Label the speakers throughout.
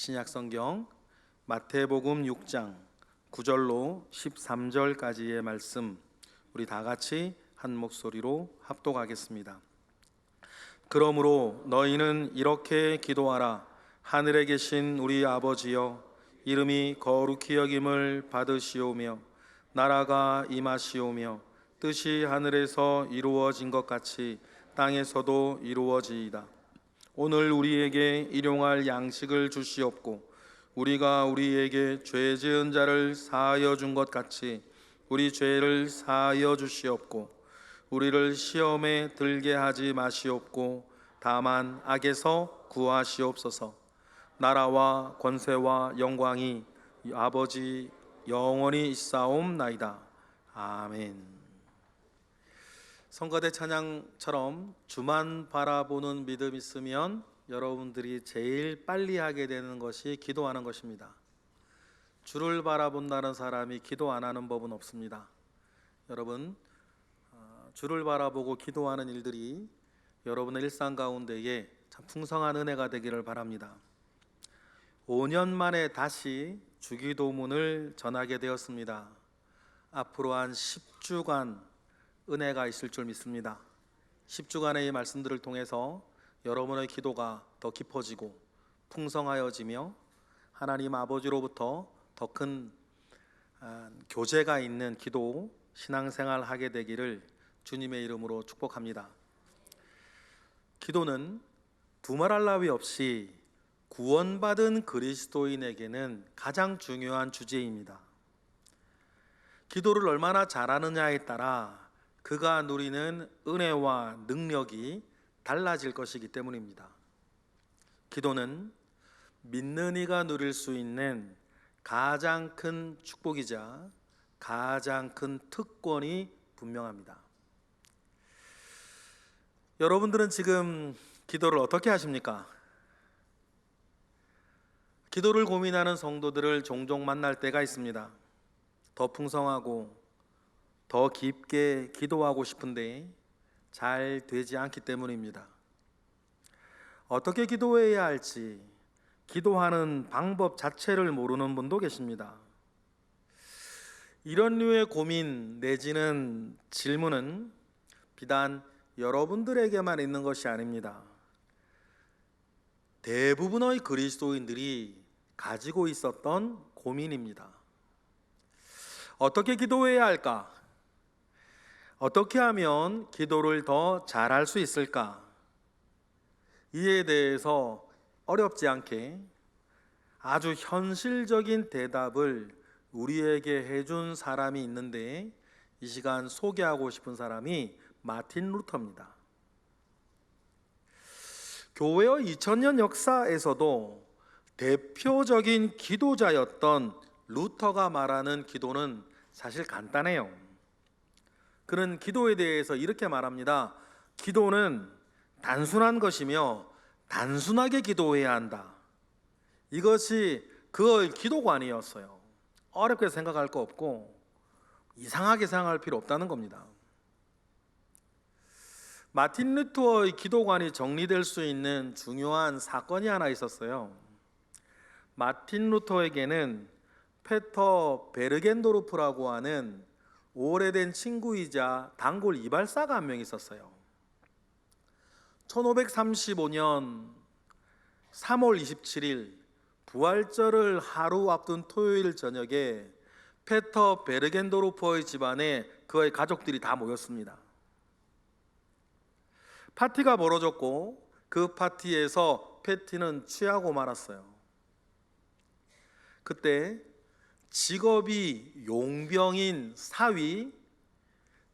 Speaker 1: 신약성경 마태복음 6장 9절로 13절까지의 말씀, 우리 다 같이 한 목소리로 합독하겠습니다. 그러므로 너희는 이렇게 기도하라. 하늘에 계신 우리 아버지여, 이름이 거룩히 여김을 받으시오며 나라가 임하시오며 뜻이 하늘에서 이루어진 것 같이 땅에서도 이루어지이다. 오늘 우리에게 일용할 양식을 주시옵고 우리가 우리에게 죄 지은 자를 사하여 준 것 같이 우리 죄를 사하여 주시옵고 우리를 시험에 들게 하지 마시옵고 다만 악에서 구하시옵소서. 나라와 권세와 영광이 아버지 영원히 있사옵나이다. 아멘. 성가대 찬양처럼 주만 바라보는 믿음 있으면 여러분들이 제일 빨리 하게 되는 것이 기도하는 것입니다. 주를 바라본다는 사람이 기도 안 하는 법은 없습니다. 여러분, 주를 바라보고 기도하는 일들이 여러분의 일상 가운데에 참 풍성한 은혜가 되기를 바랍니다. 5년 만에 다시 주기도문을 전하게 되었습니다. 앞으로 한 10주간 은혜가 있을 줄 믿습니다. 10주간의 이 말씀들을 통해서 여러분의 기도가 더 깊어지고 풍성하여지며 하나님 아버지로부터 더 큰 교제가 있는 기도, 신앙생활 하게 되기를 주님의 이름으로 축복합니다. 기도는 두말할 나위 없이 구원받은 그리스도인에게는 가장 중요한 주제입니다. 기도를 얼마나 잘하느냐에 따라 그가 누리는 은혜와 능력이 달라질 것이기 때문입니다. 기도는 믿는 이가 누릴 수 있는 가장 큰 축복이자 가장 큰 특권이 분명합니다. 여러분들은 지금 기도를 어떻게 하십니까? 기도를 고민하는 성도들을 종종 만날 때가 있습니다. 더 풍성하고 더 깊게 기도하고 싶은데 잘 되지 않기 때문입니다. 어떻게 기도해야 할지, 기도하는 방법 자체를 모르는 분도 계십니다. 이런 류의 고민 내지는 질문은 비단 여러분들에게만 있는 것이 아닙니다. 대부분의 그리스도인들이 가지고 있었던 고민입니다. 어떻게 기도해야 할까? 어떻게 하면 기도를 더 잘할 수 있을까? 이에 대해서 어렵지 않게 아주 현실적인 대답을 우리에게 해준 사람이 있는데, 이 시간 소개하고 싶은 사람이 마틴 루터입니다. 교회의 2000년 역사에서도 대표적인 기도자였던 루터가 말하는 기도는 사실 간단해요. 그는 기도에 대해서 이렇게 말합니다. 기도는 단순한 것이며 단순하게 기도해야 한다. 이것이 그의 기도관이었어요. 어렵게 생각할 거 없고 이상하게 생각할 필요 없다는 겁니다. 마틴 루터의 기도관이 정리될 수 있는 중요한 사건이 하나 있었어요. 마틴 루터에게는 페터 베르겐도르프라고 하는 오래된 친구이자 단골 이발사가 한 명 있었어요. 1535년 3월 27일 부활절을 하루 앞둔 토요일 저녁에 페터 베르겐도르프의 집안에 그의 가족들이 다 모였습니다. 파티가 벌어졌고 그 파티에서 페티는 취하고 말았어요. 그때 직업이 용병인 사위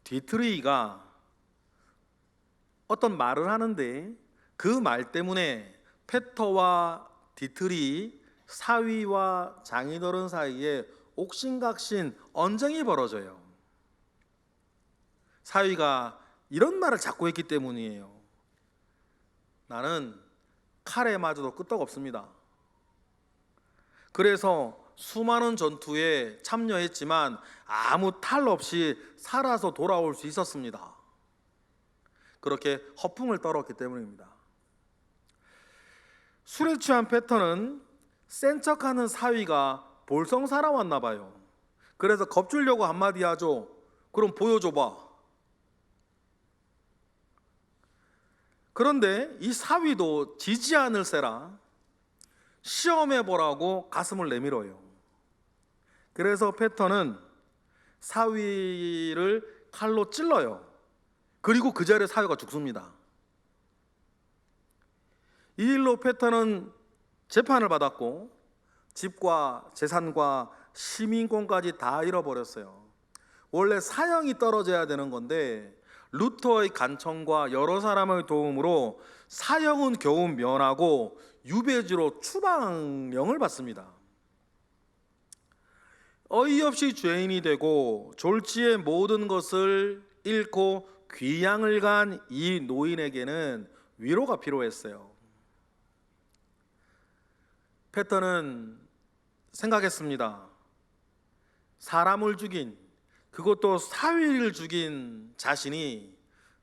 Speaker 1: 디트리히가 어떤 말을 하는데, 그 말 때문에 페터와 디트리히, 사위와 장인어른 사이에 옥신각신 언쟁이 벌어져요. 사위가 이런 말을 자꾸 했기 때문이에요. 나는 칼에 맞아도 끄떡없습니다. 그래서 수많은 전투에 참여했지만 아무 탈 없이 살아서 돌아올 수 있었습니다. 그렇게 허풍을 떨었기 때문입니다. 술에 취한 페터는 센 척하는 사위가 볼성 살아왔나 봐요. 그래서 겁주려고 한마디 하죠. 그럼 보여줘봐. 그런데 이 사위도 지지 않을세라 시험해보라고 가슴을 내밀어요. 그래서 패턴은 사위를 칼로 찔러요. 그리고 그 자리에 사위가 죽습니다. 이 일로 패턴은 재판을 받았고 집과 재산과 시민권까지 다 잃어버렸어요. 원래 사형이 떨어져야 되는 건데 루터의 간청과 여러 사람의 도움으로 사형은 겨우 면하고 유배지로 추방령을 받습니다. 어이없이 죄인이 되고 졸지에 모든 것을 잃고 귀양을 간 이 노인에게는 위로가 필요했어요. 패턴은 생각했습니다. 사람을 죽인, 그것도 사위를 죽인 자신이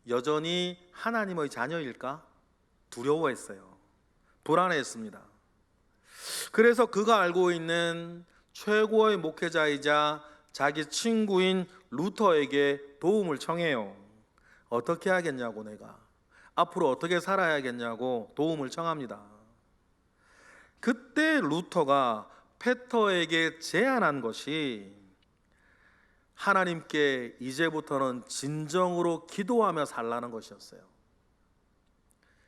Speaker 1: 여전히 하나님의 자녀일까? 두려워했어요. 불안해했습니다. 그래서 그가 알고 있는 최고의 목회자이자 자기 친구인 루터에게 도움을 청해요. 어떻게 하겠냐고, 내가 앞으로 어떻게 살아야겠냐고 도움을 청합니다. 그때 루터가 패터에게 제안한 것이 하나님께 이제부터는 진정으로 기도하며 살라는 것이었어요.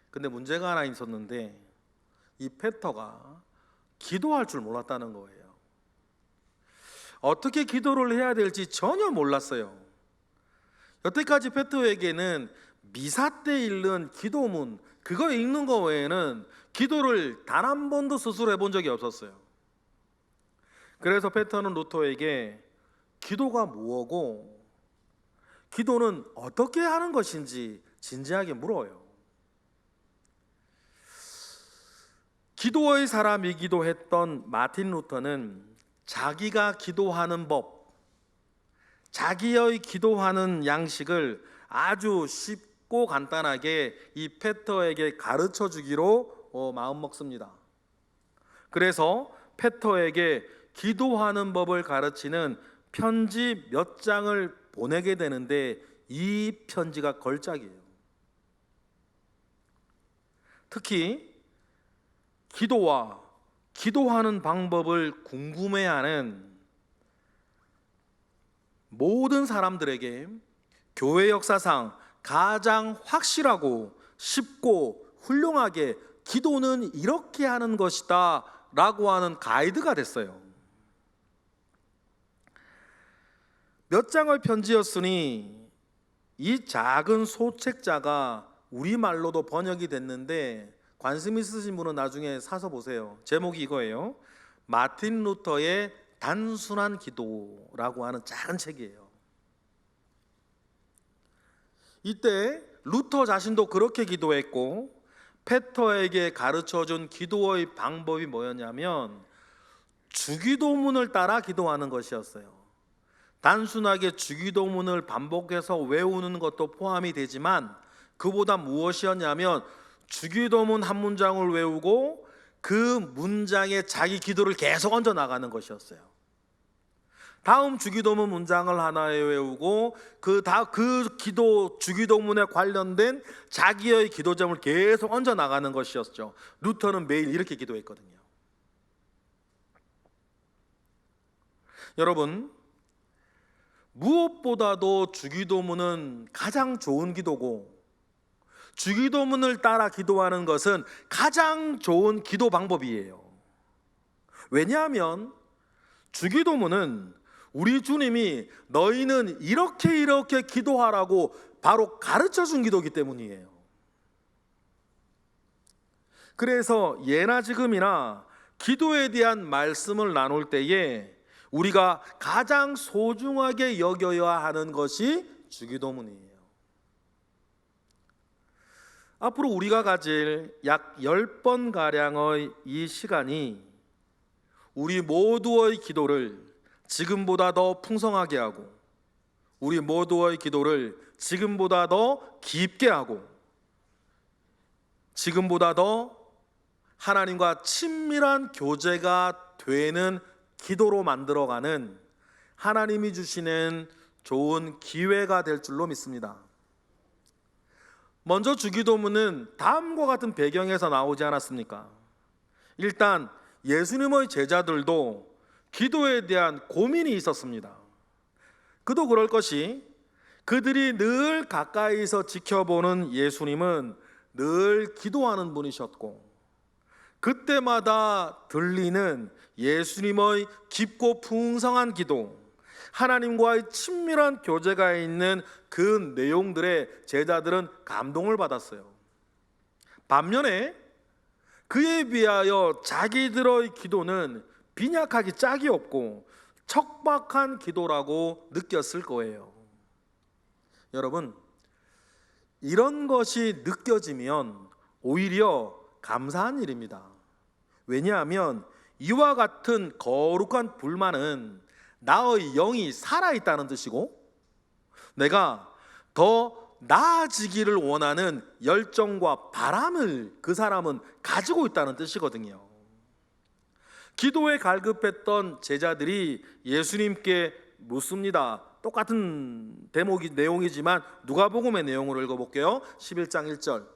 Speaker 1: 근데 문제가 하나 있었는데 이 패터가 기도할 줄 몰랐다는 거예요. 어떻게 기도를 해야 될지 전혀 몰랐어요. 여태까지 패터에게는 미사 때 읽는 기도문, 그거 읽는 거 외에는 기도를 단 한 번도 스스로 해본 적이 없었어요. 그래서 패터는 루터에게 기도가 뭐고 기도는 어떻게 하는 것인지 진지하게 물어요. 기도의 사람이기도 했던 마틴 루터는 자기가 기도하는 법, 자기의 기도하는 양식을 아주 쉽고 간단하게 이 패터에게 가르쳐 주기로 마음먹습니다. 그래서 패터에게 기도하는 법을 가르치는 편지 몇 장을 보내게 되는데 이 편지가 걸작이에요. 특히 기도와 기도하는 방법을 궁금해하는 모든 사람들에게 교회 역사상 가장 확실하고 쉽고 훌륭하게 기도는 이렇게 하는 것이다 라고 하는 가이드가 됐어요. 몇 장의 편지였으니 이 작은 소책자가 우리말로도 번역이 됐는데 관심 있으신 분은 나중에 사서 보세요. 제목이 이거예요. 마틴 루터의 단순한 기도라고 하는 작은 책이에요. 이때 루터 자신도 그렇게 기도했고 패터에게 가르쳐준 기도의 방법이 뭐였냐면 주기도문을 따라 기도하는 것이었어요. 단순하게 주기도문을 반복해서 외우는 것도 포함이 되지만 그보다 무엇이었냐면 주기도문 한 문장을 외우고 그 문장에 자기 기도를 계속 얹어 나가는 것이었어요. 다음 주기도문 문장을 하나 외우고 그 기도 주기도문에 관련된 자기의 기도점을 계속 얹어 나가는 것이었죠. 루터는 매일 이렇게 기도했거든요. 여러분, 무엇보다도 주기도문은 가장 좋은 기도고 주기도문을 따라 기도하는 것은 가장 좋은 기도 방법이에요. 왜냐하면 주기도문은 우리 주님이 너희는 이렇게 기도하라고 바로 가르쳐 준 기도이기 때문이에요. 그래서 예나 지금이나 기도에 대한 말씀을 나눌 때에 우리가 가장 소중하게 여겨야 하는 것이 주기도문이에요. 앞으로 우리가 가질 약 10번가량의 이 시간이 우리 모두의 기도를 지금보다 더 풍성하게 하고 우리 모두의 기도를 지금보다 더 깊게 하고 지금보다 더 하나님과 친밀한 교제가 되는 기도로 만들어가는 하나님이 주시는 좋은 기회가 될 줄로 믿습니다. 먼저 주기도문은 다음과 같은 배경에서 나오지 않았습니까? 일단 예수님의 제자들도 기도에 대한 고민이 있었습니다. 그도 그럴 것이, 그들이 늘 가까이서 지켜보는 예수님은 늘 기도하는 분이셨고, 그때마다 들리는 예수님의 깊고 풍성한 기도, 하나님과의 친밀한 교제가 있는 그 내용들에 제자들은 감동을 받았어요. 반면에 그에 비하여 자기들의 기도는 빈약하기 짝이 없고 척박한 기도라고 느꼈을 거예요. 여러분, 이런 것이 느껴지면 오히려 감사한 일입니다. 왜냐하면 이와 같은 거룩한 불만은 나의 영이 살아있다는 뜻이고, 내가 더 나아지기를 원하는 열정과 바람을 그 사람은 가지고 있다는 뜻이거든요. 기도에 갈급했던 제자들이 예수님께 묻습니다. 똑같은 내용이지만 누가복음의 내용으로 읽어볼게요. 11장 1절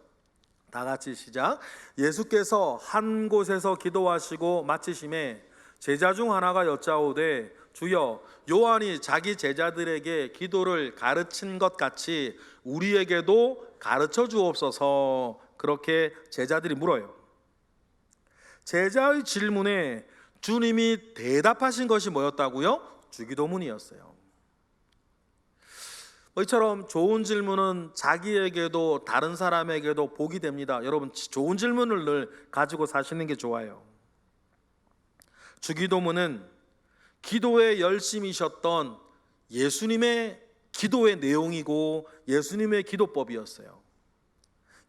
Speaker 1: 다 같이 시작. 예수께서 한 곳에서 기도하시고 마치심에 제자 중 하나가 여짜오되 주여, 요한이 자기 제자들에게 기도를 가르친 것 같이 우리에게도 가르쳐 주옵소서. 그렇게 제자들이 물어요. 제자의 질문에 주님이 대답하신 것이 뭐였다고요? 주기도문이었어요. 이처럼 좋은 질문은 자기에게도 다른 사람에게도 복이 됩니다. 여러분, 좋은 질문을 늘 가지고 사시는 게 좋아요. 주기도문은 기도에 열심이셨던 예수님의 기도의 내용이고 예수님의 기도법이었어요.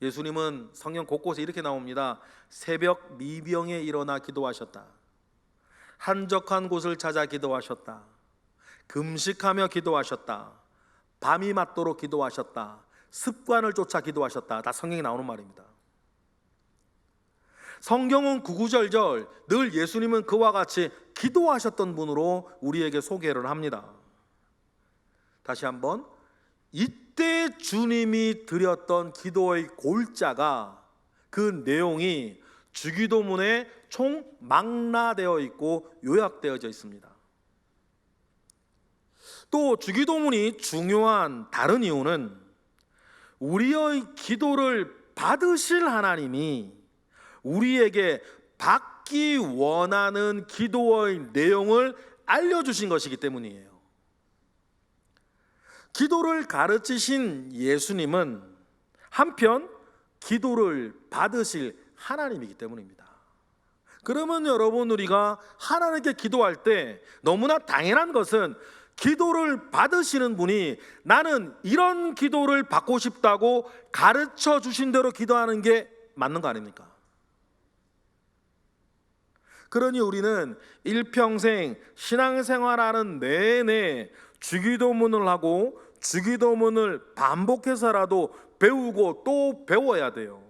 Speaker 1: 예수님은 성경 곳곳에 이렇게 나옵니다. 새벽 미병에 일어나 기도하셨다. 한적한 곳을 찾아 기도하셨다. 금식하며 기도하셨다. 밤이 맞도록 기도하셨다. 습관을 쫓아 기도하셨다. 다 성경에 나오는 말입니다. 성경은 구구절절 늘 예수님은 그와 같이 기도하셨던 분으로 우리에게 소개를 합니다. 다시 한번, 이때 주님이 드렸던 기도의 골자가, 그 내용이 주기도문에 총 망라되어 있고 요약되어져 있습니다. 또 주기도문이 중요한 다른 이유는 우리의 기도를 받으실 하나님이 우리에게 받기 원하는 기도의 내용을 알려주신 것이기 때문이에요. 기도를 가르치신 예수님은 한편 기도를 받으실 하나님이기 때문입니다. 그러면 여러분, 우리가 하나님께 기도할 때 너무나 당연한 것은 기도를 받으시는 분이 나는 이런 기도를 받고 싶다고 가르쳐 주신 대로 기도하는 게 맞는 거 아닙니까? 그러니 우리는 일평생 신앙생활하는 내내 주기도문을 하고 주기도문을 반복해서라도 배우고 또 배워야 돼요.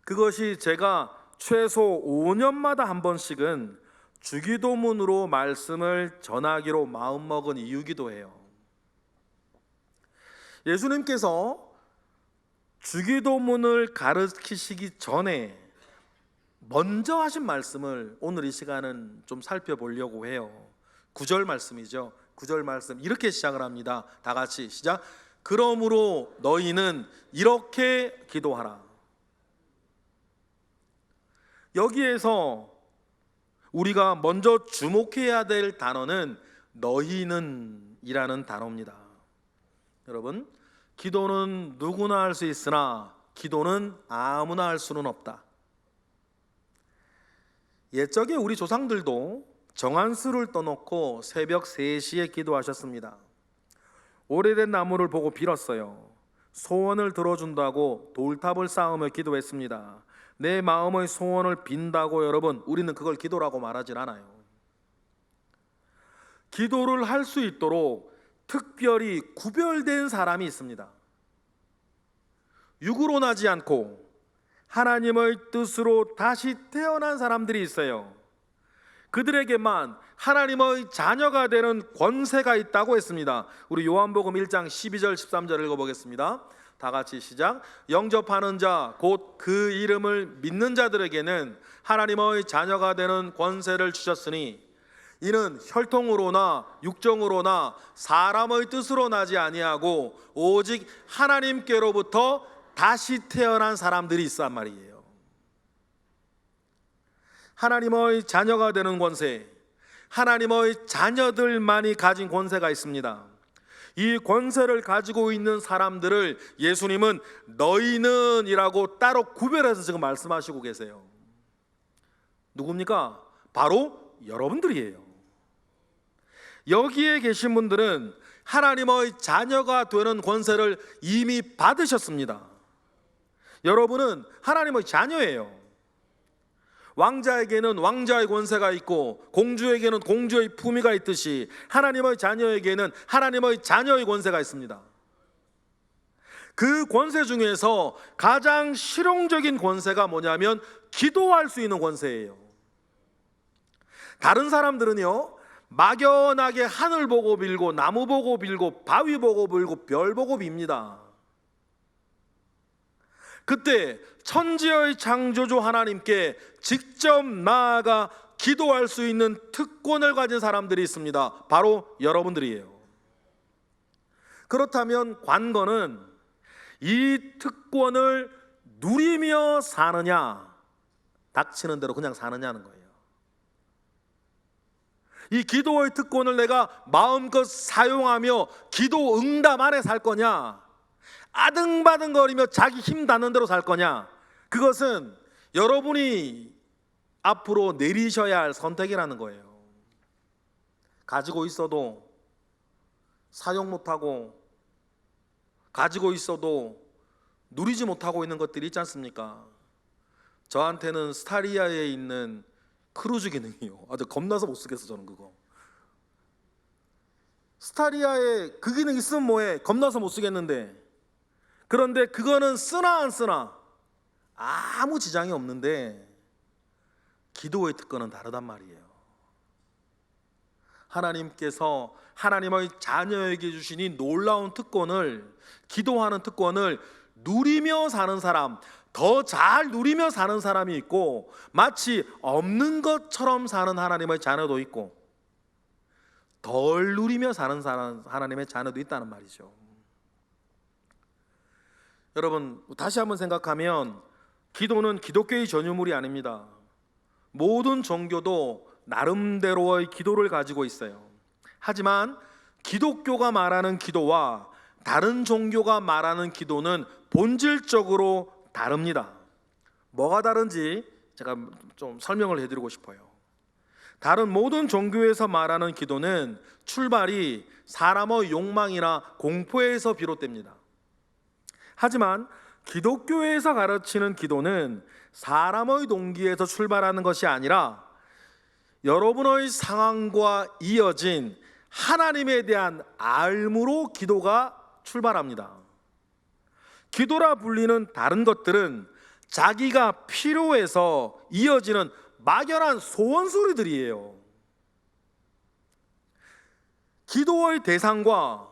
Speaker 1: 그것이 제가 최소 5년마다 한 번씩은 주기도문으로 말씀을 전하기로 마음먹은 이유기도 해요. 예수님께서 주기도문을 가르치시기 전에 먼저 하신 말씀을 오늘 이 시간은 좀 살펴보려고 해요. 9절 말씀이죠. 9절 말씀 이렇게 시작을 합니다. 다 같이 시작. 그러므로 너희는 이렇게 기도하라. 여기에서 우리가 먼저 주목해야 될 단어는 너희는 이라는 단어입니다. 여러분, 기도는 누구나 할 수 있으나 기도는 아무나 할 수는 없다. 옛적에 우리 조상들도 정한수를 떠놓고 새벽 3시에 기도하셨습니다. 오래된 나무를 보고 빌었어요. 소원을 들어준다고 돌탑을 쌓으며 기도했습니다. 내 마음의 소원을 빈다고 여러분, 우리는 그걸 기도라고 말하진 않아요. 기도를 할 수 있도록 특별히 구별된 사람이 있습니다. 육으로 나지 않고 하나님의 뜻으로 다시 태어난 사람들이 있어요. 그들에게만 하나님의 자녀가 되는 권세가 있다고 했습니다. 우리 요한복음 1장 12절 13절 읽어보겠습니다. 다 같이 시작. 영접하는 자 곧 그 이름을 믿는 자들에게는 하나님의 자녀가 되는 권세를 주셨으니 이는 혈통으로나 육정으로나 사람의 뜻으로 나지 아니하고 오직 하나님께로부터 다시 태어난 사람들이 있단 말이에요. 하나님의 자녀가 되는 권세, 하나님의 자녀들만이 가진 권세가 있습니다. 이 권세를 가지고 있는 사람들을 예수님은 너희는 이라고 따로 구별해서 지금 말씀하시고 계세요. 누굽니까? 바로 여러분들이에요. 여기에 계신 분들은 하나님의 자녀가 되는 권세를 이미 받으셨습니다. 여러분은 하나님의 자녀예요. 왕자에게는 왕자의 권세가 있고 공주에게는 공주의 품위가 있듯이 하나님의 자녀에게는 하나님의 자녀의 권세가 있습니다. 그 권세 중에서 가장 실용적인 권세가 뭐냐면 기도할 수 있는 권세예요. 다른 사람들은요, 막연하게 하늘 보고 빌고 나무 보고 빌고 바위 보고 빌고 별 보고 빕니다. 그때 천지의 창조주 하나님께 직접 나아가 기도할 수 있는 특권을 가진 사람들이 있습니다. 바로 여러분들이에요. 그렇다면 관건은 이 특권을 누리며 사느냐, 닥치는 대로 그냥 사느냐는 거예요. 이 기도의 특권을 내가 마음껏 사용하며 기도 응답 안에 살 거냐, 아등바등거리며 자기 힘 닿는 대로 살 거냐, 그것은 여러분이 앞으로 내리셔야 할 선택이라는 거예요. 가지고 있어도 사용 못하고, 가지고 있어도 누리지 못하고 있는 것들이 있지 않습니까? 저한테는 스타리아에 있는 크루즈 기능이요, 아주 겁나서 못 쓰겠어. 저는 그거 스타리아에 그 기능 있으면 뭐해, 겁나서 못 쓰겠는데. 그런데 그거는 쓰나 안 쓰나 아무 지장이 없는데 기도의 특권은 다르단 말이에요. 하나님께서 하나님의 자녀에게 주신 이 놀라운 특권을, 기도하는 특권을 누리며 사는 사람, 더 잘 누리며 사는 사람이 있고, 마치 없는 것처럼 사는 하나님의 자녀도 있고, 덜 누리며 사는 사람, 하나님의 자녀도 있다는 말이죠. 여러분, 다시 한번 생각하면 기도는 기독교의 전유물이 아닙니다. 모든 종교도 나름대로의 기도를 가지고 있어요. 하지만 기독교가 말하는 기도와 다른 종교가 말하는 기도는 본질적으로 다릅니다. 뭐가 다른지 제가 좀 설명을 해드리고 싶어요. 다른 모든 종교에서 말하는 기도는 출발이 사람의 욕망이나 공포에서 비롯됩니다. 하지만 기독교에서 가르치는 기도는 사람의 동기에서 출발하는 것이 아니라 여러분의 상황과 이어진 하나님에 대한 알므로 기도가 출발합니다. 기도라 불리는 다른 것들은 자기가 필요해서 이어지는 막연한 소원 소리들이에요. 기도의 대상과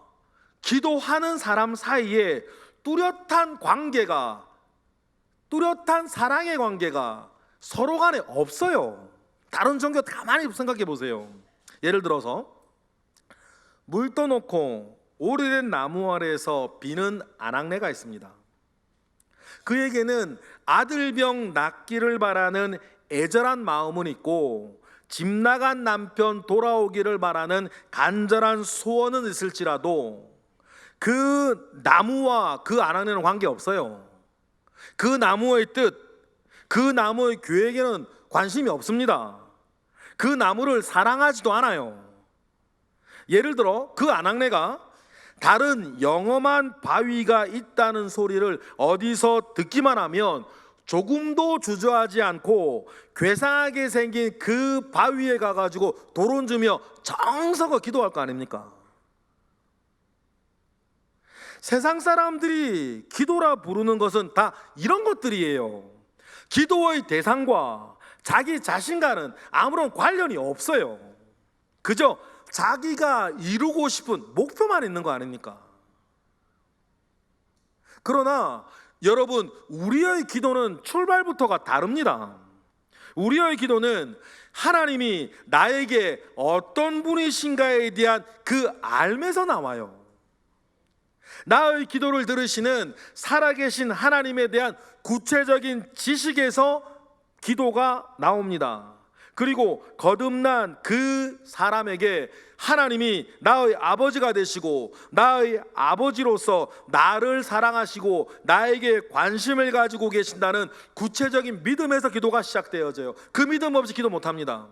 Speaker 1: 기도하는 사람 사이에 뚜렷한 관계가, 뚜렷한 사랑의 관계가 서로 간에 없어요. 다른 종교 가만히 생각해 보세요. 예를 들어서 물 떠놓고 오래된 나무 아래에서 비는 아낙네가 있습니다. 그에게는 아들병 낫기를 바라는 애절한 마음은 있고 집 나간 남편 돌아오기를 바라는 간절한 소원은 있을지라도 그 나무와 그 아낙네는 관계없어요. 그 나무의 뜻, 그 나무의 계획에는 관심이 없습니다. 그 나무를 사랑하지도 않아요. 예를 들어 그 아낙네가 다른 영험한 바위가 있다는 소리를 어디서 듣기만 하면 조금도 주저하지 않고 괴상하게 생긴 그 바위에 가가지고 돌 주며 정성껏 기도할 거 아닙니까? 세상 사람들이 기도라 부르는 것은 다 이런 것들이에요. 기도의 대상과 자기 자신과는 아무런 관련이 없어요. 그저 자기가 이루고 싶은 목표만 있는 거 아닙니까? 그러나 여러분, 우리의 기도는 출발부터가 다릅니다. 우리의 기도는 하나님이 나에게 어떤 분이신가에 대한 그 알에서 나와요. 나의 기도를 들으시는 살아계신 하나님에 대한 구체적인 지식에서 기도가 나옵니다. 그리고 거듭난 그 사람에게 하나님이 나의 아버지가 되시고 나의 아버지로서 나를 사랑하시고 나에게 관심을 가지고 계신다는 구체적인 믿음에서 기도가 시작되어져요. 그 믿음 없이 기도 못합니다.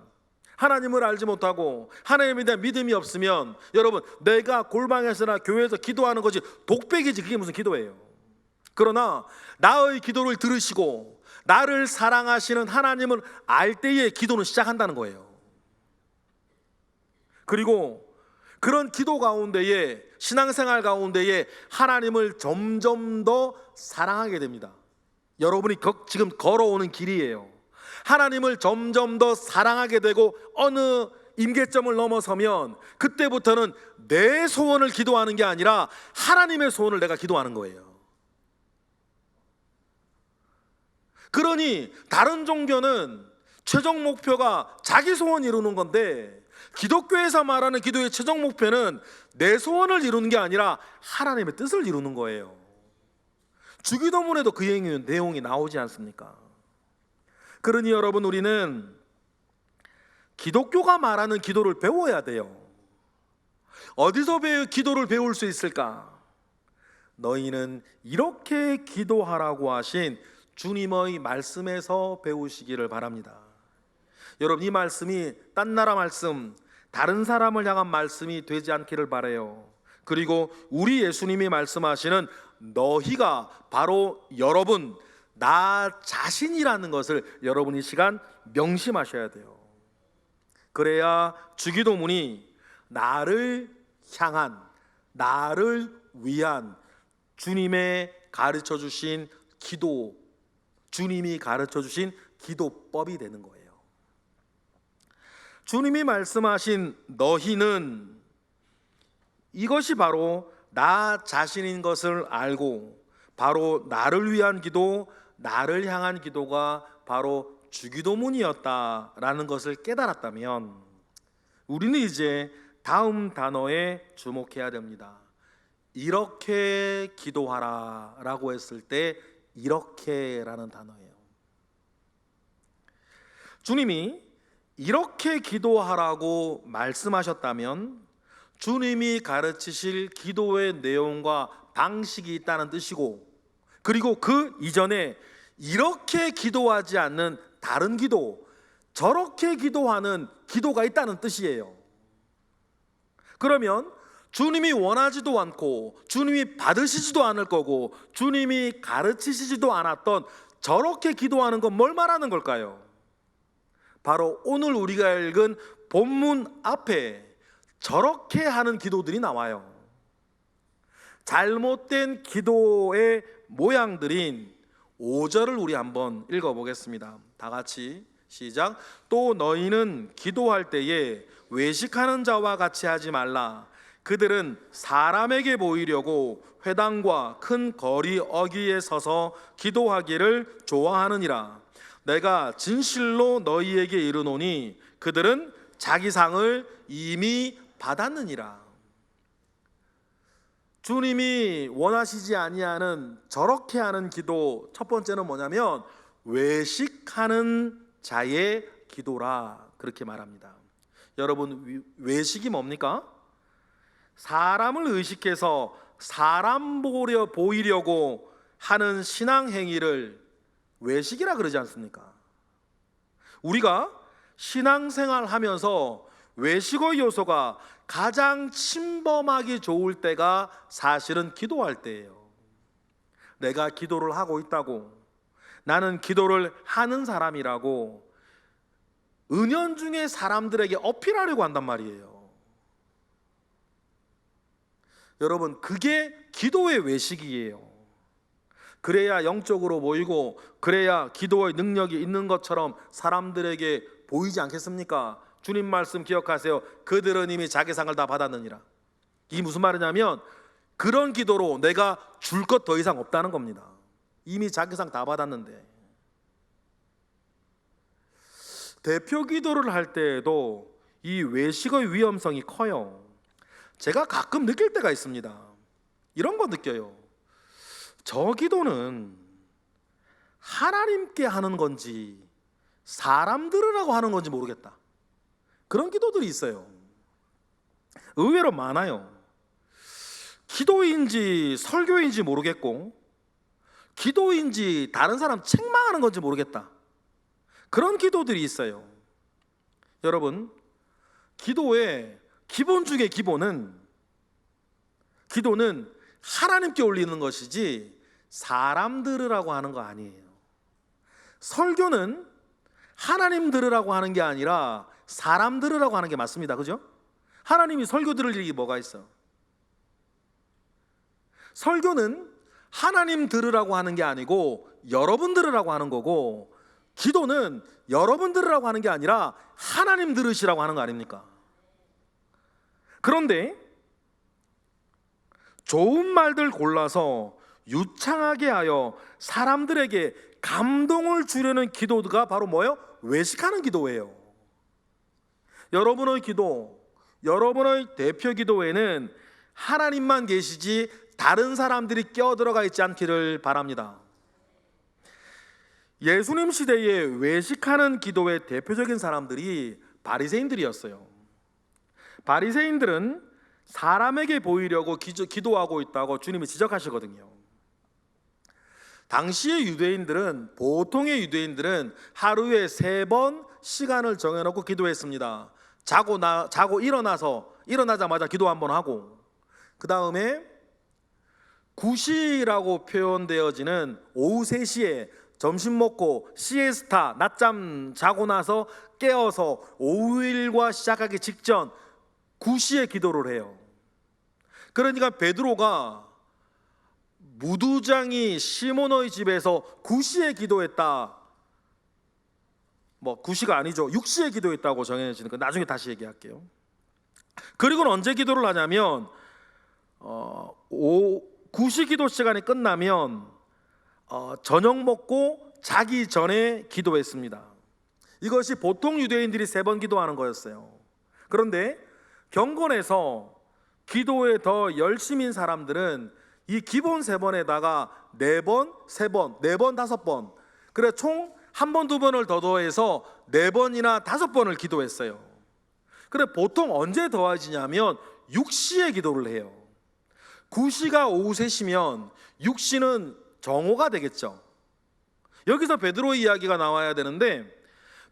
Speaker 1: 하나님을 알지 못하고 하나님에 대한 믿음이 없으면 여러분, 내가 골방에서나 교회에서 기도하는 것이 독백이지 그게 무슨 기도예요. 그러나 나의 기도를 들으시고 나를 사랑하시는 하나님을 알 때에 기도는 시작한다는 거예요. 그리고 그런 기도 가운데에, 신앙생활 가운데에 하나님을 점점 더 사랑하게 됩니다. 여러분이 지금 걸어오는 길이에요. 하나님을 점점 더 사랑하게 되고 어느 임계점을 넘어서면 그때부터는 내 소원을 기도하는 게 아니라 하나님의 소원을 내가 기도하는 거예요. 그러니 다른 종교는 최종 목표가 자기 소원 이루는 건데, 기독교에서 말하는 기도의 최종 목표는 내 소원을 이루는 게 아니라 하나님의 뜻을 이루는 거예요. 주기도문에도 그 내용이 나오지 않습니까? 그러니 여러분, 우리는 기독교가 말하는 기도를 배워야 돼요. 어디서 기도를 배울 수 있을까? 너희는 이렇게 기도하라고 하신 주님의 말씀에서 배우시기를 바랍니다. 여러분, 이 말씀이 딴 나라 말씀, 다른 사람을 향한 말씀이 되지 않기를 바라요. 그리고 우리 예수님이 말씀하시는 너희가 바로 여러분, 나 자신이라는 것을 여러분 이 시간 명심하셔야 돼요. 그래야 주기도문이 나를 향한, 나를 위한 주님의 가르쳐 주신 기도, 주님이 가르쳐 주신 기도법이 되는 거예요. 주님이 말씀하신 너희는, 이것이 바로 나 자신인 것을 알고 바로 나를 위한 기도, 나를 향한 기도가 바로 주기도문이었다라는 것을 깨달았다면 우리는 이제 다음 단어에 주목해야 됩니다. 이렇게 기도하라 라고 했을 때 이렇게라는 단어예요. 주님이 이렇게 기도하라고 말씀하셨다면 주님이 가르치실 기도의 내용과 방식이 있다는 뜻이고, 그리고 그 이전에 이렇게 기도하지 않는 다른 기도, 저렇게 기도하는 기도가 있다는 뜻이에요. 그러면 주님이 원하지도 않고 주님이 받으시지도 않을 거고 주님이 가르치시지도 않았던 저렇게 기도하는 건 뭘 말하는 걸까요? 바로 오늘 우리가 읽은 본문 앞에 저렇게 하는 기도들이 나와요. 잘못된 기도의 모양들인 5절을 우리 한번 읽어보겠습니다. 다 같이 시작. 또 너희는 기도할 때에 외식하는 자와 같이 하지 말라. 그들은 사람에게 보이려고 회당과 큰 거리 어귀에 서서 기도하기를 좋아하느니라. 내가 진실로 너희에게 이르노니 그들은 자기 상을 이미 받았느니라. 주님이 원하시지 아니하는 저렇게 하는 기도, 첫 번째는 뭐냐면 외식하는 자의 기도라, 그렇게 말합니다. 여러분, 외식이 뭡니까? 사람을 의식해서 사람 보이려고 하는 신앙 행위를 외식이라 그러지 않습니까? 우리가 신앙생활 하면서 외식의 요소가 가장 침범하기 좋을 때가 사실은 기도할 때예요. 내가 기도를 하고 있다고, 나는 기도를 하는 사람이라고 은연중에 사람들에게 어필하려고 한단 말이에요. 여러분, 그게 기도의 외식이에요. 그래야 영적으로 모이고 그래야 기도의 능력이 있는 것처럼 사람들에게 보이지 않겠습니까? 주님 말씀 기억하세요. 그들은 이미 자기 상을 다 받았느니라. 이게 무슨 말이냐면 그런 기도로 내가 줄 것 더 이상 없다는 겁니다. 이미 자기 상 다 받았는데. 대표 기도를 할 때에도 이 외식의 위험성이 커요. 제가 가끔 느낄 때가 있습니다. 이런 거 느껴요. 저 기도는 하나님께 하는 건지 사람 들으라고 하는 건지 모르겠다. 그런 기도들이 있어요. 의외로 많아요. 기도인지 설교인지 모르겠고 기도인지 다른 사람 책망하는 건지 모르겠다. 그런 기도들이 있어요. 여러분, 기도의 기본 중에 기본은 기도는 하나님께 올리는 것이지 사람 들으라고 하는 거 아니에요. 설교는 하나님 들으라고 하는 게 아니라 사람 들으라고 하는 게 맞습니다. 그죠? 하나님이 설교 들을 일이 뭐가 있어? 설교는 하나님 들으라고 하는 게 아니고 여러분 들으라고 하는 거고, 기도는 여러분 들으라고 하는 게 아니라 하나님 들으시라고 하는 거 아닙니까? 그런데 좋은 말들 골라서 유창하게 하여 사람들에게 감동을 주려는 기도가 바로 뭐예요? 외식하는 기도예요. 여러분의 기도, 여러분의 대표 기도에는 하나님만 계시지 다른 사람들이 끼어들어가 있지 않기를 바랍니다. 예수님 시대에 외식하는 기도의 대표적인 사람들이 바리새인들이었어요. 바리새인들은 사람에게 보이려고 기도하고 있다고 주님이 지적하시거든요. 당시의 유대인들은, 보통의 유대인들은 하루에 3번 시간을 정해놓고 기도했습니다. 자고 일어나자마자 기도 한번 하고, 그 다음에 구시라고 표현되어지는 오후 3시에 점심 먹고 시에스타, 낮잠 자고 나서 깨어서 오후 일과 시작하기 직전 9시에 기도를 해요. 그러니까 베드로가 무두장이 시몬의 집에서 9시에 기도했다, 9시가 아니죠, 6시에 기도했다고 정해지는 거 나중에 다시 얘기할게요. 그리고는 언제 기도를 하냐면 9시 기도 시간이 끝나면 저녁 먹고 자기 전에 기도했습니다. 이것이 보통 유대인들이 3번 기도하는 거였어요. 그런데 경건에서 기도에 더 열심인 사람들은 이 기본 3번에다가 4번, 3번, 4번, 5번, 그래 총 1번, 2번을 더 더해서 4번이나 5번을 기도했어요. 그래 보통 언제 더해지냐면 6시에 기도를 해요. 9시가 오후 3시면 6시는 정오가 되겠죠. 여기서 베드로의 이야기가 나와야 되는데,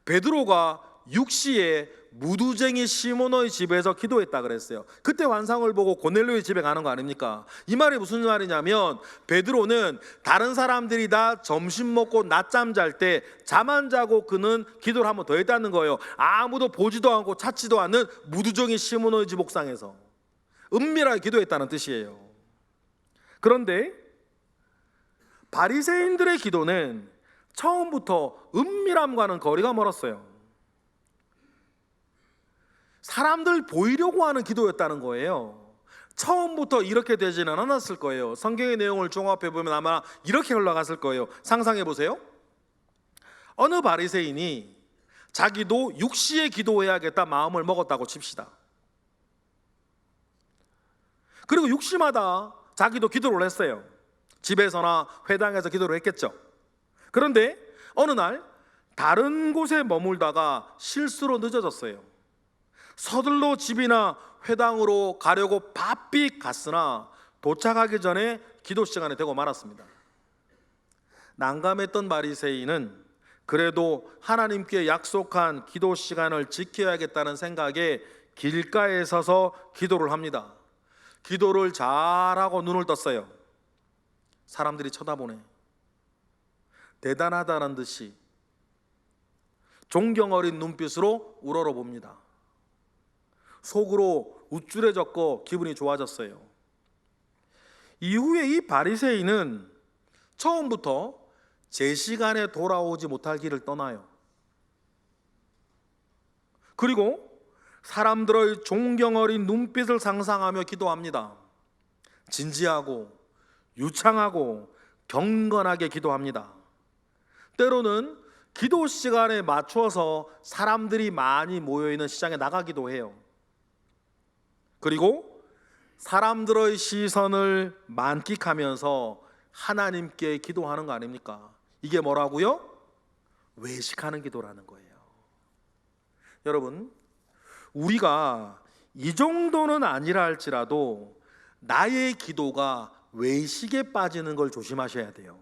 Speaker 1: 베드로가 6시에 무두쟁이 시몬의 집에서 기도했다 그랬어요. 그때 환상을 보고 고넬료의 집에 가는 거 아닙니까? 이 말이 무슨 말이냐면 베드로는 다른 사람들이 다 점심 먹고 낮잠 잘 때 잠 안 자고 그는 기도를 한번 더 했다는 거예요. 아무도 보지도 않고 찾지도 않는 무두쟁이 시몬의 집 옥상에서 은밀하게 기도했다는 뜻이에요. 그런데 바리새인들의 기도는 처음부터 은밀함과는 거리가 멀었어요. 사람들 보이려고 하는 기도였다는 거예요. 처음부터 이렇게 되지는 않았을 거예요. 성경의 내용을 종합해 보면 아마 이렇게 흘러갔을 거예요. 상상해 보세요. 어느 바리새인이 자기도 6시에 기도해야겠다 마음을 먹었다고 칩시다. 그리고 6시마다 자기도 기도를 했어요. 집에서나 회당에서 기도를 했겠죠. 그런데 어느 날 다른 곳에 머물다가 실수로 늦어졌어요. 서둘러 집이나 회당으로 가려고 바삐 갔으나 도착하기 전에 기도 시간이 되고 말았습니다. 난감했던 바리새인은 그래도 하나님께 약속한 기도 시간을 지켜야겠다는 생각에 길가에 서서 기도를 합니다. 기도를 잘하고 눈을 떴어요. 사람들이 쳐다보네. 대단하다는 듯이 존경 어린 눈빛으로 우러러봅니다. 속으로 우쭐해졌고 기분이 좋아졌어요. 이후에 이 바리새인은 처음부터 제 시간에 돌아오지 못할 길을 떠나요. 그리고 사람들의 존경 어린 눈빛을 상상하며 기도합니다. 진지하고 유창하고 경건하게 기도합니다. 때로는 기도 시간에 맞춰서 사람들이 많이 모여있는 시장에 나가기도 해요. 그리고 사람들의 시선을 만끽하면서 하나님께 기도하는 거 아닙니까? 이게 뭐라고요? 외식하는 기도라는 거예요. 여러분, 우리가 이 정도는 아니라 할지라도 나의 기도가 외식에 빠지는 걸 조심하셔야 돼요.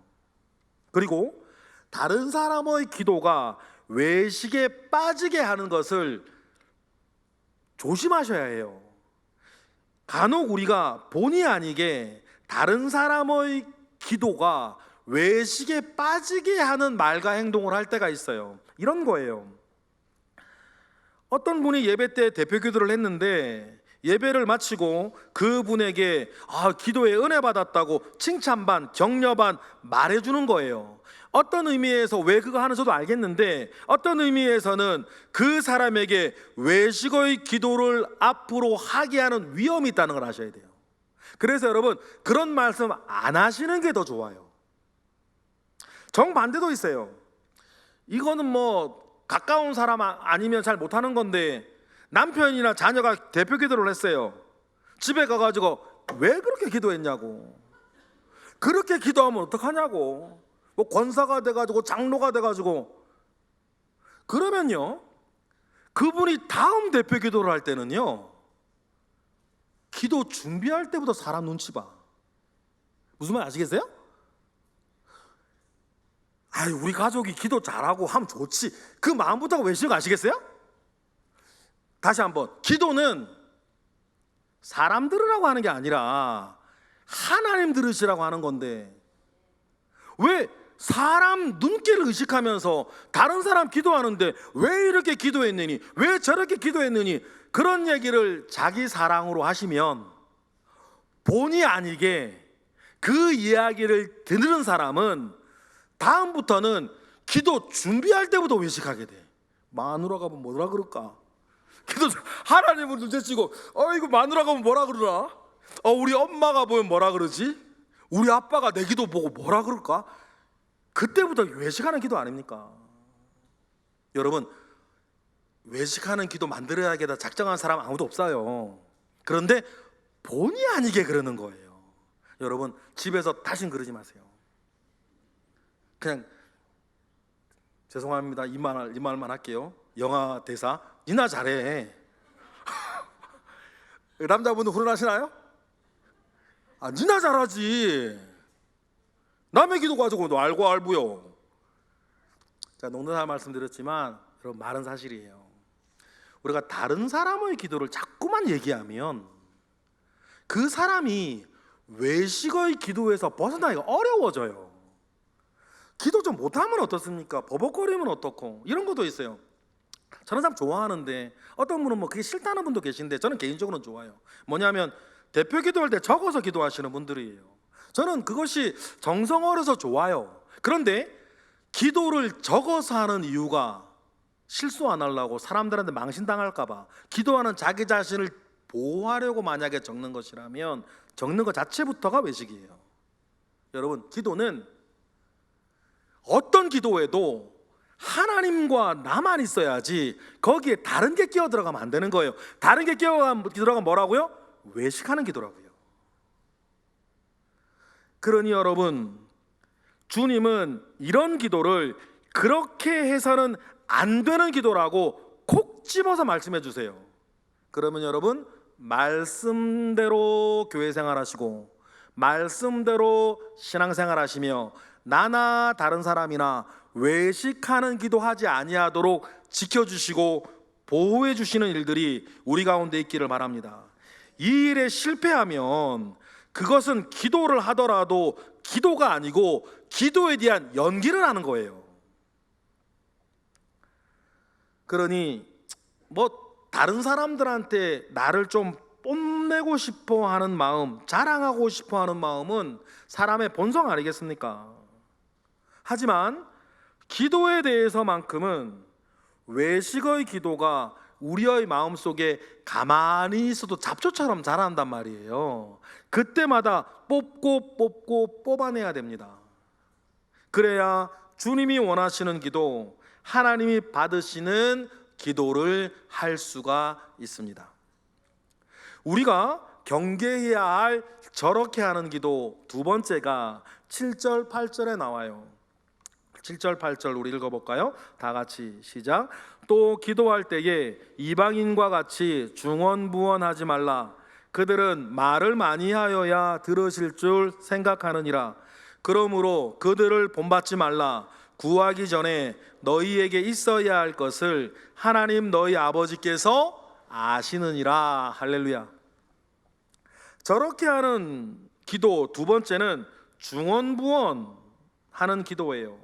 Speaker 1: 그리고 다른 사람의 기도가 외식에 빠지게 하는 것을 조심하셔야 해요. 간혹 우리가 본의 아니게 다른 사람의 기도가 외식에 빠지게 하는 말과 행동을 할 때가 있어요. 이런 거예요. 어떤 분이 예배 때 대표 기도를 했는데 예배를 마치고 그분에게 기도에 은혜 받았다고 칭찬 반, 격려 반 말해주는 거예요. 어떤 의미에서 왜 그거 하는 저도 알겠는데, 어떤 의미에서는 그 사람에게 외식의 기도를 앞으로 하게 하는 위험이 있다는 걸 아셔야 돼요. 그래서 여러분, 그런 말씀 안 하시는 게 더 좋아요. 정반대도 있어요. 이거는 뭐 가까운 사람 아니면 잘 못하는 건데, 남편이나 자녀가 대표 기도를 했어요. 집에 가가지고 왜 그렇게 기도했냐고, 그렇게 기도하면 어떡하냐고, 뭐 권사가 돼가지고 장로가 돼가지고. 그러면요, 그분이 다음 대표 기도를 할 때는요, 기도 준비할 때부터 사람 눈치 봐. 무슨 말 아시겠어요? 우리 가족이 기도 잘하고 하면 좋지, 그 마음부터가 왜 싫어 아시겠어요? 다시 한번, 기도는 사람 들으라고 하는 게 아니라 하나님 들으시라고 하는 건데, 왜 사람 눈길을 의식하면서 다른 사람 기도하는데 왜 이렇게 기도했느니, 왜 저렇게 기도했느니, 그런 얘기를 자기 사랑으로 하시면 본의 아니게 그 이야기를 듣는 사람은 다음부터는 기도 준비할 때부터 외식하게 돼. 마누라가 뭐라 그럴까? 기도 하나님을 눈치치고 이거 마누라가 보면 뭐라 그러나? 우리 엄마가 보면 뭐라 그러지? 우리 아빠가 내 기도 보고 뭐라 그럴까? 그때부터 외식하는 기도 아닙니까? 여러분, 외식하는 기도 만들어야겠다 작정한 사람 아무도 없어요. 그런데 본의 아니게 그러는 거예요. 여러분, 집에서 다신 그러지 마세요. 그냥 죄송합니다, 이 말만 할게요. 영화 대사, 니나 잘해. 남자분들 훈훈하시나요? 니나 잘하지, 남의 기도 가지고 너 알고 알부요. 제가 농담 말씀드렸지만 여러분, 말은 사실이에요. 우리가 다른 사람의 기도를 자꾸만 얘기하면 그 사람이 외식의 기도에서 벗어나기가 어려워져요. 기도 좀 못하면 어떻습니까? 버벅거리면 어떻고, 이런 것도 있어요. 저는 참 좋아하는데, 어떤 분은 뭐 그게 싫다는 분도 계신데, 저는 개인적으로는 좋아요. 뭐냐면 대표 기도할 때 적어서 기도하시는 분들이에요. 저는 그것이 정성 어려서 좋아요. 그런데 기도를 적어서 하는 이유가 실수 안 하려고, 사람들한테 망신당할까 봐, 기도하는 자기 자신을 보호하려고 만약에 적는 것이라면 적는 것 자체부터가 외식이에요. 여러분, 기도는 어떤 기도에도 하나님과 나만 있어야지 거기에 다른 게 끼어 들어가면 안 되는 거예요. 다른 게 끼어 들어가면 뭐라고요? 외식하는 기도라고요. 그러니 여러분, 주님은 이런 기도를 그렇게 해서는 안 되는 기도라고 콕 집어서 말씀해 주세요. 그러면 여러분, 말씀대로 교회 생활하시고 말씀대로 신앙생활 하시며 나나 다른 사람이나 외식하는 기도하지 아니하도록 지켜주시고 보호해 주시는 일들이 우리 가운데 있기를 바랍니다. 이 일에 실패하면 그것은 기도를 하더라도 기도가 아니고 기도에 대한 연기를 하는 거예요. 그러니 뭐 다른 사람들한테 나를 좀 뽐내고 싶어 하는 마음, 자랑하고 싶어 하는 마음은 사람의 본성 아니겠습니까? 하지만 기도에 대해서만큼은 외식의 기도가 우리의 마음속에 가만히 있어도 잡초처럼 자란단 말이에요. 그때마다 뽑고 뽑아내야 됩니다. 그래야 주님이 원하시는 기도, 하나님이 받으시는 기도를 할 수가 있습니다. 우리가 경계해야 할 저렇게 하는 기도 두 번째가 7절 8절에 나와요. 7절 8절 우리 읽어볼까요? 다 같이 시작. 또 기도할 때에 이방인과 같이 중언부언하지 말라. 그들은 말을 많이 하여야 들으실 줄 생각하느니라. 그러므로 그들을 본받지 말라. 구하기 전에 너희에게 있어야 할 것을 하나님 너희 아버지께서 아시느니라. 할렐루야. 저렇게 하는 기도 두 번째는 중언부언 하는 기도예요.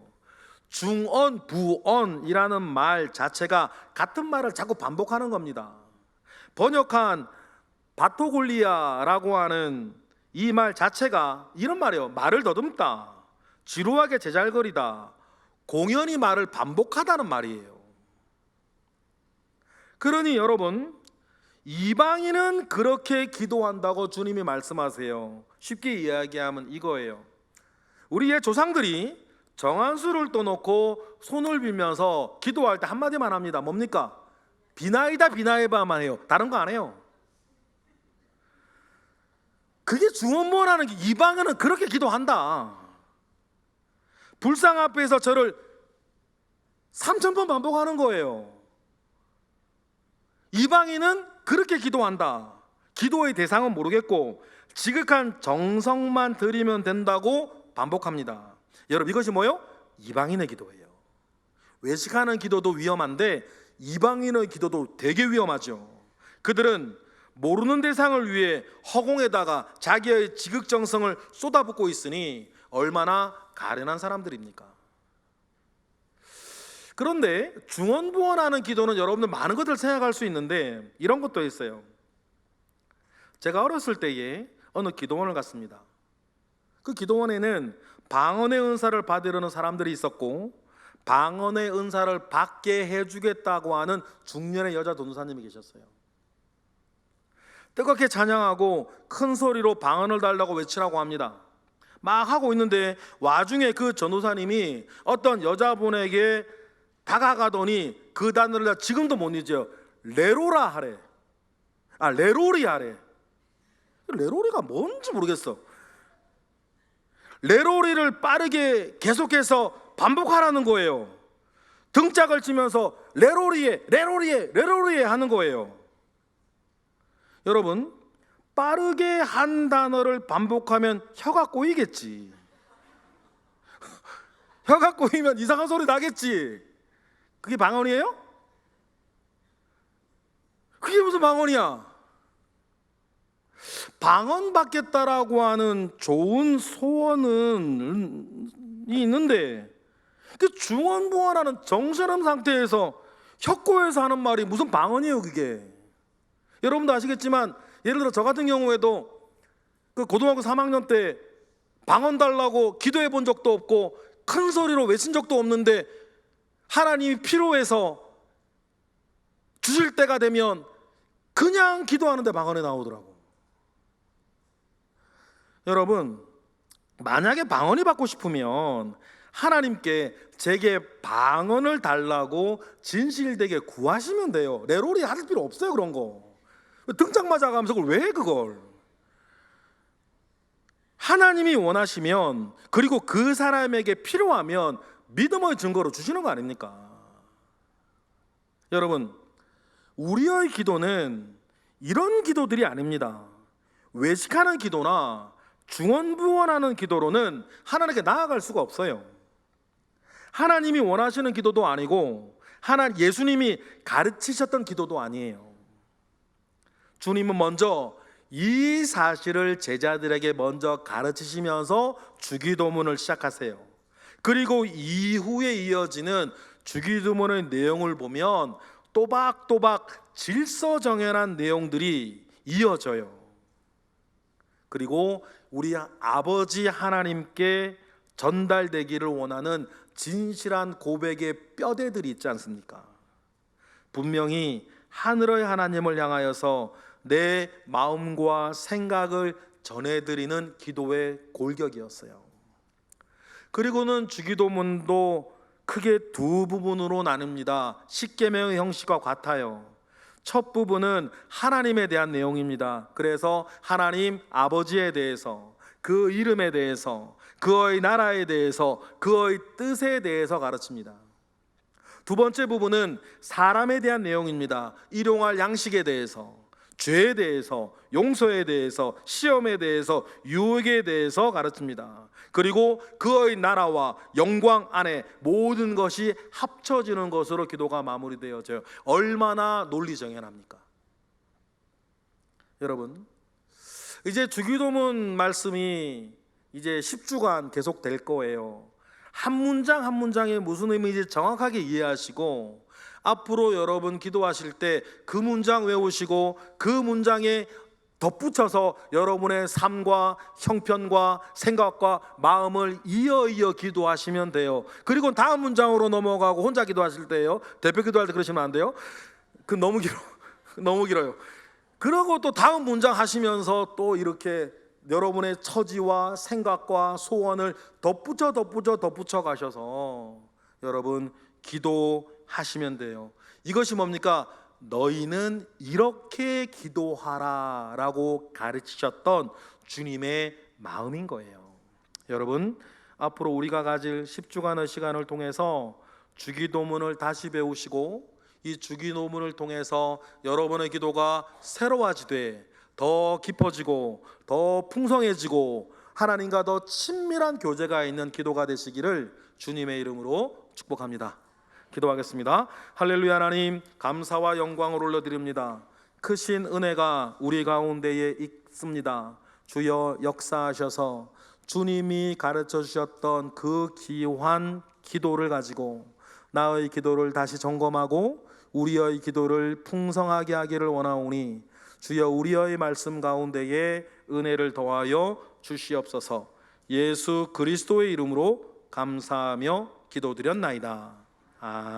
Speaker 1: 중언부언이라는 말 자체가 같은 말을 자꾸 반복하는 겁니다. 번역한 바토골리아라고 하는 이 말 자체가 이런 말이에요. 말을 더듬다, 지루하게 제잘거리다, 공연히 말을 반복하다는 말이에요. 그러니 여러분, 이방인은 그렇게 기도한다고 주님이 말씀하세요. 쉽게 이야기하면 이거예요. 우리의 조상들이 정한수를 떠놓고 손을 빌면서 기도할 때 한마디만 합니다. 뭡니까? 비나이다 비나이바만 해요. 다른 거 안 해요. 그게 중언부언하는 게, 이방인은 그렇게 기도한다. 불상 앞에서 저를 3,000번 반복하는 거예요. 이방인은 그렇게 기도한다. 기도의 대상은 모르겠고 지극한 정성만 드리면 된다고 반복합니다. 여러분, 이것이 뭐예요? 이방인의 기도예요. 외식하는 기도도 위험한데 이방인의 기도도 되게 위험하죠. 그들은 모르는 대상을 위해 허공에다가 자기의 지극정성을 쏟아붓고 있으니 얼마나 가련한 사람들입니까? 그런데 중언부언하는 기도는 여러분들 많은 것을 생각할 수 있는데 이런 것도 있어요. 제가 어렸을 때에 어느 기도원을 갔습니다. 그 기도원에는 방언의 은사를 받으려는 사람들이 있었고 방언의 은사를 받게 해주겠다고 하는 중년의 여자 전도사님이 계셨어요. 뜨겁게 찬양하고 큰 소리로 방언을 달라고 외치라고 합니다. 막 하고 있는데 와중에 그 전도사님이 어떤 여자분에게 다가가더니 그 단어를 지금도 못 잊어요. 레로라 하래. 레로리 하래. 레로리가 뭔지 모르겠어. 레로리를 빠르게 계속해서 반복하라는 거예요. 등짝을 치면서 레로리에 하는 거예요. 여러분, 빠르게 한 단어를 반복하면 혀가 꼬이겠지. 혀가 꼬이면 이상한 소리 나겠지. 그게 방언이에요? 그게 무슨 방언이야? 방언 받겠다라고 하는 좋은 소원은 있는데 그 중언부언하는 정신없는 상태에서 혀꼬에서 하는 말이 무슨 방언이에요 그게? 여러분도 아시겠지만 예를 들어 저 같은 경우에도 그 고등학교 3학년 때 방언 달라고 기도해 본 적도 없고 큰 소리로 외친 적도 없는데 하나님이 필요해서 주실 때가 되면 그냥 기도하는데 방언이 나오더라고. 여러분, 만약에 방언이 받고 싶으면 하나님께 제게 방언을 달라고 진실되게 구하시면 돼요. 레로리 할 필요 없어요. 그런 거 등짝 맞아가면서 그걸 왜 해 그걸? 하나님이 원하시면 그리고 그 사람에게 필요하면 믿음의 증거로 주시는 거 아닙니까? 여러분, 우리의 기도는 이런 기도들이 아닙니다. 외식하는 기도나 중언부언하는 기도로는 하나님께 나아갈 수가 없어요. 하나님이 원하시는 기도도 아니고 예수님이 가르치셨던 기도도 아니에요. 주님은 먼저 이 사실을 제자들에게 먼저 가르치시면서 주기도문을 시작하세요. 그리고 이후에 이어지는 주기도문의 내용을 보면 또박또박 질서정연한 내용들이 이어져요. 그리고 우리 아버지 하나님께 전달되기를 원하는 진실한 고백의 뼈대들이 있지 않습니까? 분명히 하늘의 하나님을 향하여서 내 마음과 생각을 전해드리는 기도의 골격이었어요. 그리고는 주기도문도 크게 두 부분으로 나뉩니다. 십계명의 형식과 같아요. 첫 부분은 하나님에 대한 내용입니다. 그래서 하나님 아버지에 대해서, 그 이름에 대해서, 그의 나라에 대해서, 그의 뜻에 대해서 가르칩니다. 두 번째 부분은 사람에 대한 내용입니다. 일용할 양식에 대해서, 죄에 대해서, 용서에 대해서, 시험에 대해서, 유혹에 대해서 가르칩니다. 그리고 그의 나라와 영광 안에 모든 것이 합쳐지는 것으로 기도가 마무리되어져요. 얼마나 논리정연합니까? 여러분, 이제 주기도문 말씀이 이제 10주간 계속 될 거예요. 한 문장 한 문장이 무슨 의미인지 정확하게 이해하시고, 앞으로 여러분 기도하실 때 그 문장 외우시고 그 문장에 덧붙여서 여러분의 삶과 형편과 생각과 마음을 이어 기도하시면 돼요. 그리고 다음 문장으로 넘어가고 혼자 기도하실 때요, 대표 기도할 때 그러시면 안 돼요. 그 너무 길어. 너무 길어요. 그러고 또 다음 문장 하시면서 또 이렇게 여러분의 처지와 생각과 소원을 덧붙여 가셔서 여러분 기도하시면 돼요. 이것이 뭡니까? 너희는 이렇게 기도하라 라고 가르치셨던 주님의 마음인 거예요. 여러분, 앞으로 우리가 가질 10주간의 시간을 통해서 주기도문을 다시 배우시고, 이 주기도문을 통해서 여러분의 기도가 새로워지되 더 깊어지고 더 풍성해지고 하나님과 더 친밀한 교제가 있는 기도가 되시기를 주님의 이름으로 축복합니다. 기도하겠습니다. 할렐루야. 하나님, 감사와 영광을 올려드립니다. 크신 은혜가 우리 가운데에 있습니다. 주여 역사하셔서 주님이 가르쳐 주셨던 그 귀한 기도를 가지고 나의 기도를 다시 점검하고 우리의 기도를 풍성하게 하기를 원하오니 주여 우리의 말씀 가운데에 은혜를 더하여 주시옵소서. 예수 그리스도의 이름으로 감사하며 기도드렸나이다. 아멘.